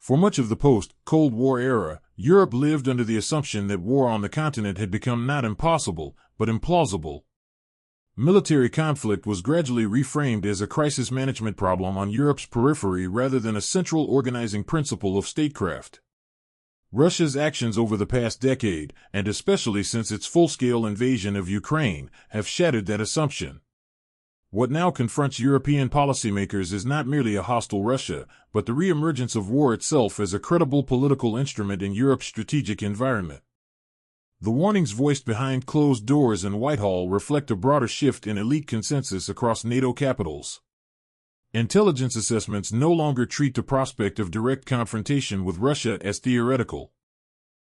For much of the post-Cold War era, Europe lived under the assumption that war on the continent had become not impossible, but implausible. Military conflict was gradually reframed as a crisis management problem on Europe's periphery rather than a central organizing principle of statecraft. Russia's actions over the past decade, and especially since its full-scale invasion of Ukraine, have shattered that assumption. What now confronts European policymakers is not merely a hostile Russia, but the re-emergence of war itself as a credible political instrument in Europe's strategic environment. The warnings voiced behind closed doors in Whitehall reflect a broader shift in elite consensus across NATO capitals. Intelligence assessments no longer treat the prospect of direct confrontation with Russia as theoretical.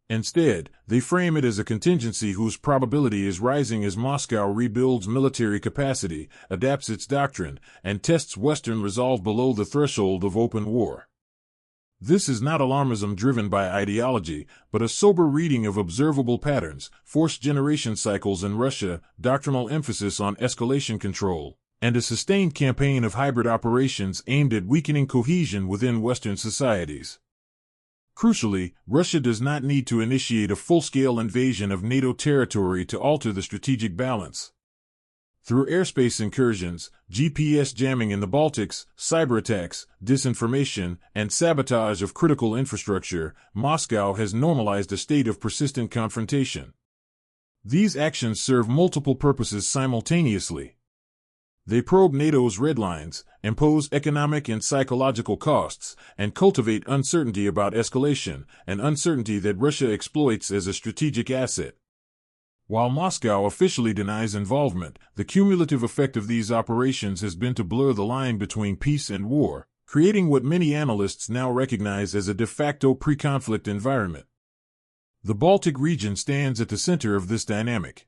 Instead, they frame it as a contingency whose probability is rising as Moscow rebuilds military capacity, adapts its doctrine, and tests Western resolve below the threshold of open war. This is not alarmism driven by ideology, but a sober reading of observable patterns, forced generation cycles in Russia, doctrinal emphasis on escalation control, and a sustained campaign of hybrid operations aimed at weakening cohesion within Western societies. Crucially, Russia does not need to initiate a full-scale invasion of NATO territory to alter the strategic balance. Through airspace incursions, GPS jamming in the Baltics, cyberattacks, disinformation, and sabotage of critical infrastructure, Moscow has normalized a state of persistent confrontation. These actions serve multiple purposes simultaneously. They probe NATO's red lines, impose economic and psychological costs, and cultivate uncertainty about escalation, an uncertainty that Russia exploits as a strategic asset. While Moscow officially denies involvement, the cumulative effect of these operations has been to blur the line between peace and war, creating what many analysts now recognize as a de facto pre-conflict environment. The Baltic region stands at the center of this dynamic.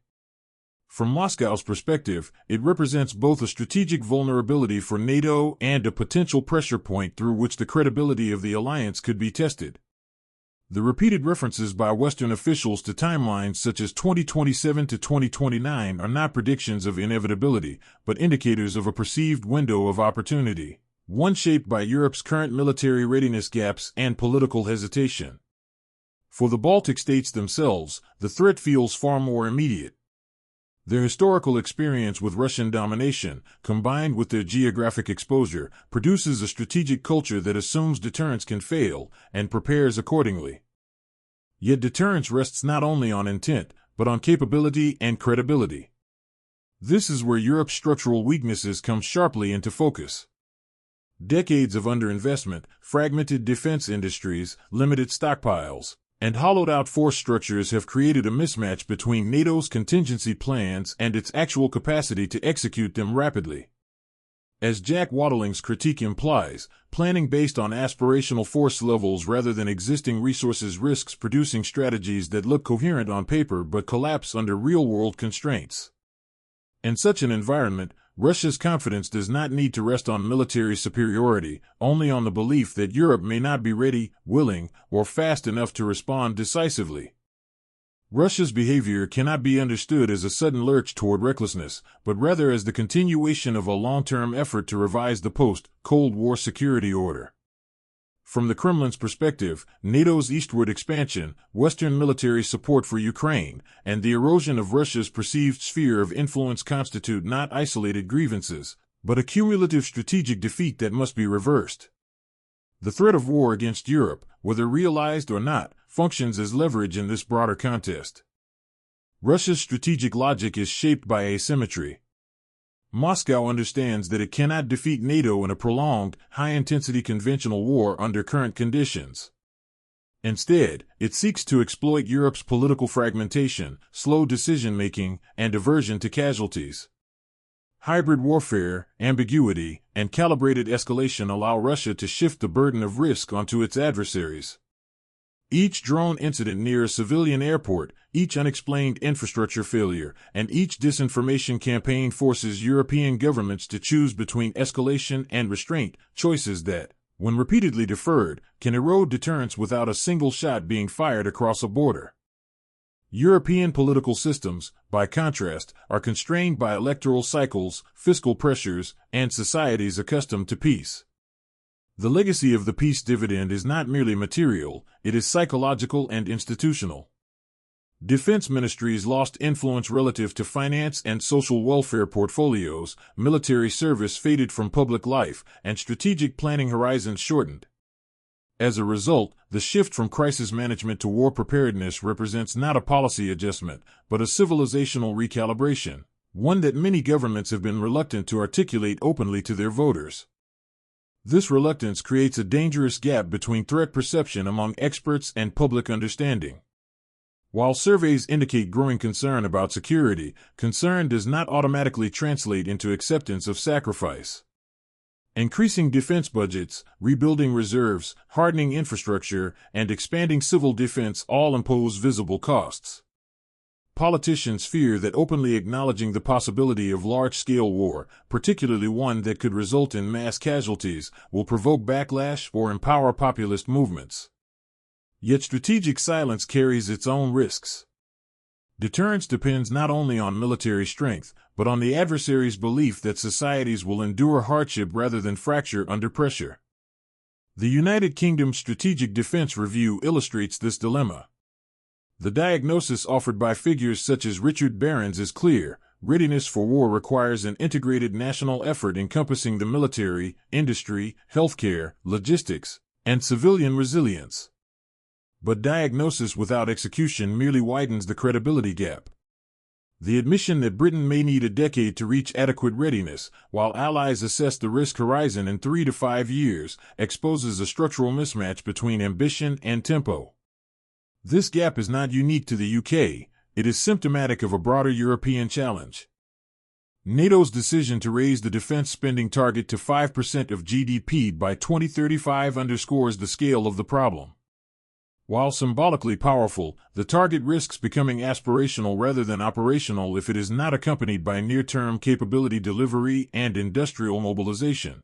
From Moscow's perspective, it represents both a strategic vulnerability for NATO and a potential pressure point through which the credibility of the alliance could be tested. The repeated references by Western officials to timelines such as 2027 to 2029 are not predictions of inevitability, but indicators of a perceived window of opportunity, one shaped by Europe's current military readiness gaps and political hesitation. For the Baltic states themselves, the threat feels far more immediate. Their historical experience with Russian domination, combined with their geographic exposure, produces a strategic culture that assumes deterrence can fail, and prepares accordingly. Yet deterrence rests not only on intent, but on capability and credibility. This is where Europe's structural weaknesses come sharply into focus. Decades of underinvestment, fragmented defense industries, limited stockpiles, and hollowed-out force structures have created a mismatch between NATO's contingency plans and its actual capacity to execute them rapidly. As Jack Wadling's critique implies, planning based on aspirational force levels rather than existing resources risks producing strategies that look coherent on paper but collapse under real-world constraints. In such an environment, Russia's confidence does not need to rest on military superiority, only on the belief that Europe may not be ready, willing, or fast enough to respond decisively. Russia's behavior cannot be understood as a sudden lurch toward recklessness, but rather as the continuation of a long-term effort to revise the post-Cold War security order. From the Kremlin's perspective, NATO's eastward expansion, Western military support for Ukraine, and the erosion of Russia's perceived sphere of influence constitute not isolated grievances, but a cumulative strategic defeat that must be reversed. The threat of war against Europe, whether realized or not, functions as leverage in this broader contest. Russia's strategic logic is shaped by asymmetry. Moscow understands that it cannot defeat NATO in a prolonged, high-intensity conventional war under current conditions. Instead, it seeks to exploit Europe's political fragmentation, slow decision-making, and aversion to casualties. Hybrid warfare, ambiguity, and calibrated escalation allow Russia to shift the burden of risk onto its adversaries. Each drone incident near a civilian airport, each unexplained infrastructure failure, and each disinformation campaign forces European governments to choose between escalation and restraint, choices that, when repeatedly deferred, can erode deterrence without a single shot being fired across a border. European political systems, by contrast, are constrained by electoral cycles, fiscal pressures, and societies accustomed to peace. The legacy of the peace dividend is not merely material, it is psychological and institutional. Defense ministries lost influence relative to finance and social welfare portfolios, military service faded from public life, and strategic planning horizons shortened. As a result, the shift from crisis management to war preparedness represents not a policy adjustment, but a civilizational recalibration, one that many governments have been reluctant to articulate openly to their voters. This reluctance creates a dangerous gap between threat perception among experts and public understanding. While surveys indicate growing concern about security, concern does not automatically translate into acceptance of sacrifice. Increasing defense budgets, rebuilding reserves, hardening infrastructure, and expanding civil defense all impose visible costs. Politicians fear that openly acknowledging the possibility of large-scale war, particularly one that could result in mass casualties, will provoke backlash or empower populist movements. Yet strategic silence carries its own risks. Deterrence depends not only on military strength, but on the adversary's belief that societies will endure hardship rather than fracture under pressure. The United Kingdom's Strategic Defense Review illustrates this dilemma. The diagnosis offered by figures such as Richard Barron's is clear: readiness for war requires an integrated national effort encompassing the military, industry, healthcare, logistics, and civilian resilience. But diagnosis without execution merely widens the credibility gap. The admission that Britain may need a decade to reach adequate readiness, while allies assess the risk horizon in 3 to 5 years, exposes a structural mismatch between ambition and tempo. This gap is not unique to the UK, it is symptomatic of a broader European challenge. NATO's decision to raise the defense spending target to 5% of GDP by 2035 underscores the scale of the problem. While symbolically powerful, the target risks becoming aspirational rather than operational if it is not accompanied by near-term capability delivery and industrial mobilization.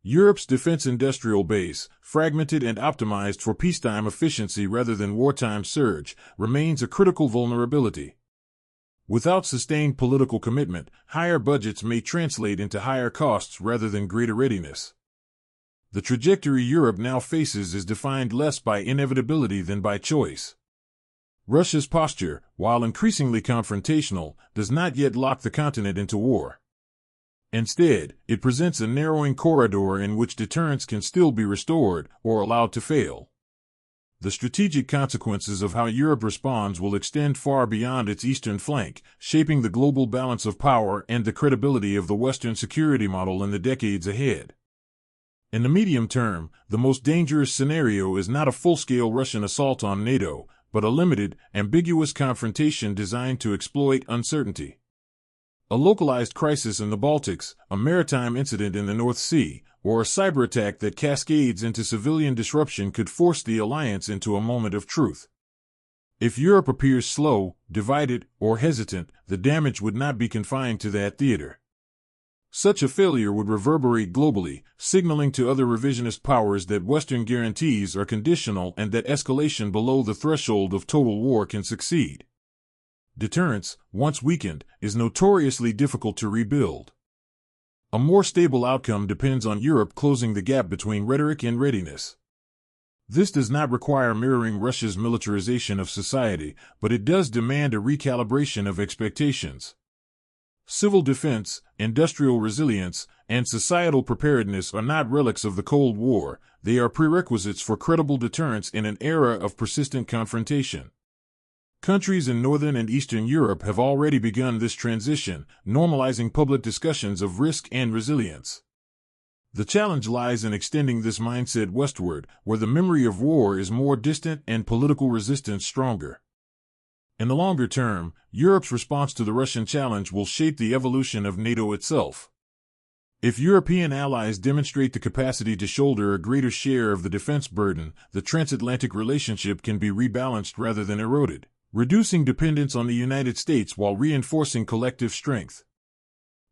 Europe's defense industrial base, fragmented and optimized for peacetime efficiency rather than wartime surge, remains a critical vulnerability. Without sustained political commitment, higher budgets may translate into higher costs rather than greater readiness. The trajectory Europe now faces is defined less by inevitability than by choice. Russia's posture, while increasingly confrontational, does not yet lock the continent into war. Instead, it presents a narrowing corridor in which deterrence can still be restored or allowed to fail. The strategic consequences of how Europe responds will extend far beyond its eastern flank, shaping the global balance of power and the credibility of the Western security model in the decades ahead. In the medium term, the most dangerous scenario is not a full-scale Russian assault on NATO, but a limited, ambiguous confrontation designed to exploit uncertainty. A localized crisis in the Baltics, a maritime incident in the North Sea, or a cyberattack that cascades into civilian disruption could force the alliance into a moment of truth. If Europe appears slow, divided, or hesitant, the damage would not be confined to that theater. Such a failure would reverberate globally, signaling to other revisionist powers that Western guarantees are conditional and that escalation below the threshold of total war can succeed. Deterrence, once weakened, is notoriously difficult to rebuild. A more stable outcome depends on Europe closing the gap between rhetoric and readiness. This does not require mirroring Russia's militarization of society, but it does demand a recalibration of expectations. Civil defense, industrial resilience, and societal preparedness are not relics of the Cold War, they are prerequisites for credible deterrence in an era of persistent confrontation. Countries in Northern and Eastern Europe have already begun this transition, normalizing public discussions of risk and resilience. The challenge lies in extending this mindset westward, where the memory of war is more distant and political resistance stronger. In the longer term, Europe's response to the Russian challenge will shape the evolution of NATO itself. If European allies demonstrate the capacity to shoulder a greater share of the defense burden, the transatlantic relationship can be rebalanced rather than eroded, reducing dependence on the United States while reinforcing collective strength.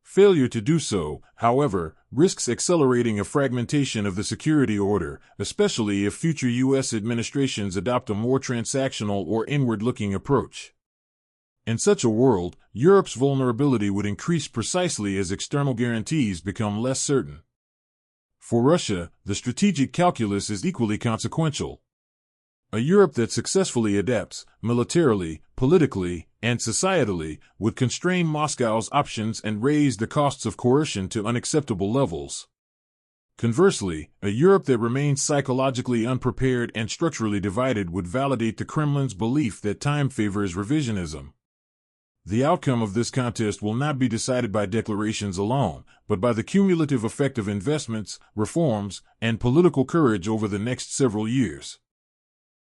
Failure to do so, however, risks accelerating a fragmentation of the security order, especially if future U.S. administrations adopt a more transactional or inward-looking approach. In such a world, Europe's vulnerability would increase precisely as external guarantees become less certain. For Russia, the strategic calculus is equally consequential. A Europe that successfully adapts, militarily, politically, and societally, would constrain Moscow's options and raise the costs of coercion to unacceptable levels. Conversely, a Europe that remains psychologically unprepared and structurally divided would validate the Kremlin's belief that time favors revisionism. The outcome of this contest will not be decided by declarations alone, but by the cumulative effect of investments, reforms, and political courage over the next several years.